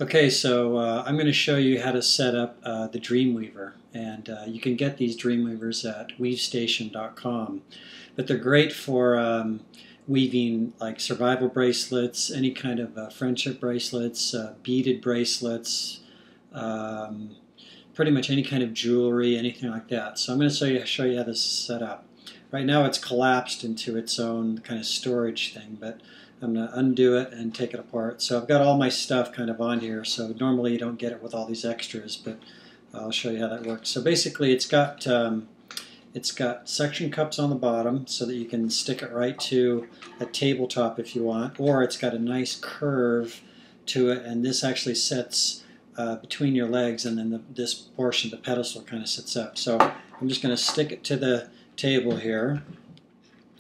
Okay, so I'm going to show you how to set up the Dreamweaver, and you can get these Dreamweavers at weavestation.com, but they're great for weaving like survival bracelets, any kind of friendship bracelets, beaded bracelets, um, pretty much any kind of jewelry, anything like that. So I'm going to show you how this is set up. Right now it's collapsed into its own kind of storage thing, but I'm going to undo it and take it apart. So I've got all my stuff kind of on here, so normally you don't get it with all these extras, but I'll show you how that works. So basically it's got suction cups on the bottom so that you can stick it right to a tabletop if you want, or it's got a nice curve to it, and this actually sets between your legs, and then this portion, the pedestal, kind of sits up. So I'm just going to stick it to the table here,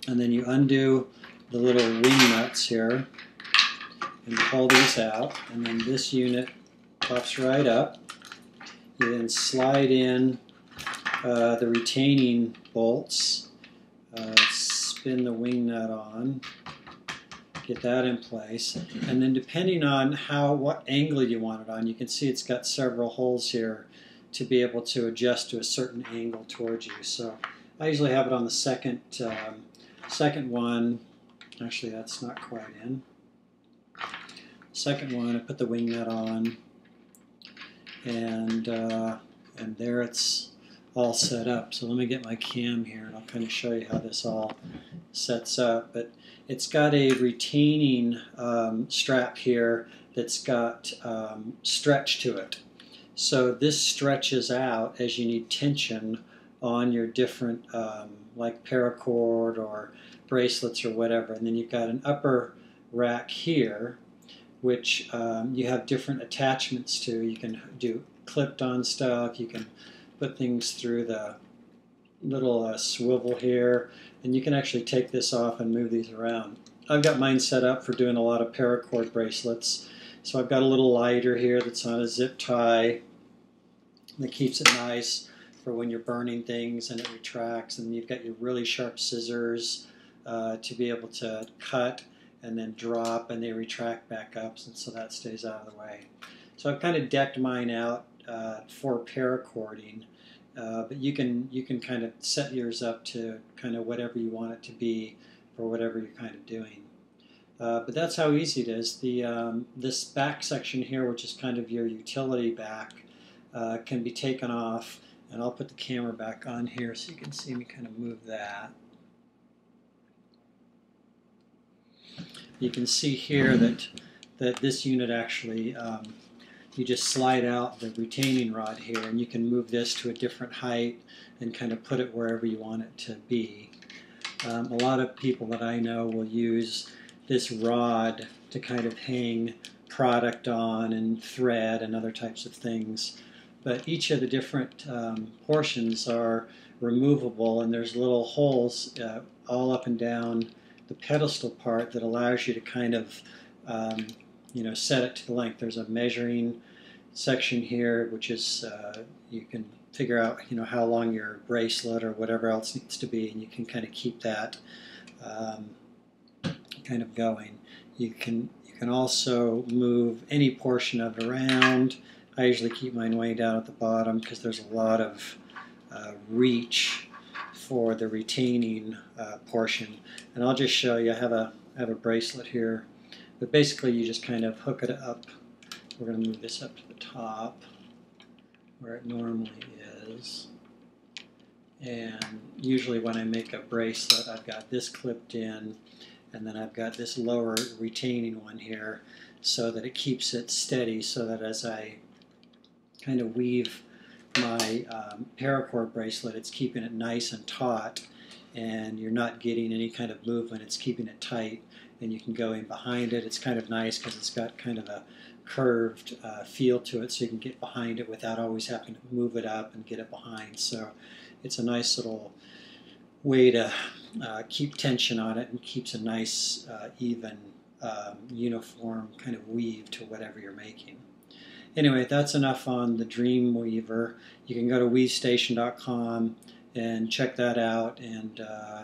and then you undo the little wing nuts here and pull these out, and then this unit puffs right up. You then slide in the retaining bolts, spin the wing nut on, get that in place, and then depending on what angle you want it on, you can see it's got several holes here to be able to adjust to a certain angle towards you. So I usually have it on the second one. Actually, that's not quite in. Second one, I put the wing nut on, and there it's all set up. So let me get my cam here, and I'll kind of show you how this all sets up. But it's got a retaining strap here that's got stretch to it. So this stretches out as you need tension on your different like paracord or bracelets or whatever. And then you've got an upper rack here which you have different attachments to. You can do clipped on stuff, you can put things through the little swivel here, and you can actually take this off and move these around. I've got mine set up for doing a lot of paracord bracelets. So I've got a little lighter here that's on a zip tie that keeps it nice for when you're burning things and it retracts, and you've got your really sharp scissors to be able to cut and then drop, and they retract back up, and so that stays out of the way. So I've kind of decked mine out for paracording, but you can kind of set yours up to kind of whatever you want it to be for whatever you're kind of doing. But that's how easy it is. This back section here, which is kind of your utility back, can be taken off, and I'll put the camera back on here so you can see me kind of move that. You can see here that this unit actually, you just slide out the retaining rod here, and you can move this to a different height and kind of put it wherever you want it to be. A lot of people that I know will use this rod to kind of hang product on and thread and other types of things. But each of the different portions are removable, and there's little holes all up and down the pedestal part that allows you to kind of set it to the length. There's a measuring section here, which is you can figure out how long your bracelet or whatever else needs to be, and you can kind of keep that kind of going. You can also move any portion of it around. I usually keep mine way down at the bottom because there's a lot of reach for the retaining portion. And I'll just show you. I have a bracelet here, but basically you just kind of hook it up. We're going to move this up to the top where it normally is. And usually when I make a bracelet, I've got this clipped in, and then I've got this lower retaining one here so that it keeps it steady, so that as I kind of weave my paracord bracelet, it's keeping it nice and taut, and you're not getting any kind of movement. It's keeping it tight, and you can go in behind it. It's kind of nice because it's got kind of a curved feel to it, so you can get behind it without always having to move it up and get it behind. So it's a nice little way to keep tension on it, and keeps a nice even uniform kind of weave to whatever you're making. Anyway, that's enough on the Dreamweaver. You can go to weavestation.com and check that out, and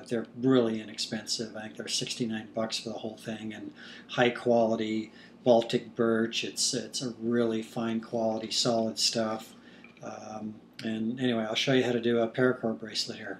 they're really inexpensive. I think they're $69 for the whole thing, and high quality Baltic birch. It's a really fine quality, solid stuff. And anyway, I'll show you how to do a paracord bracelet here.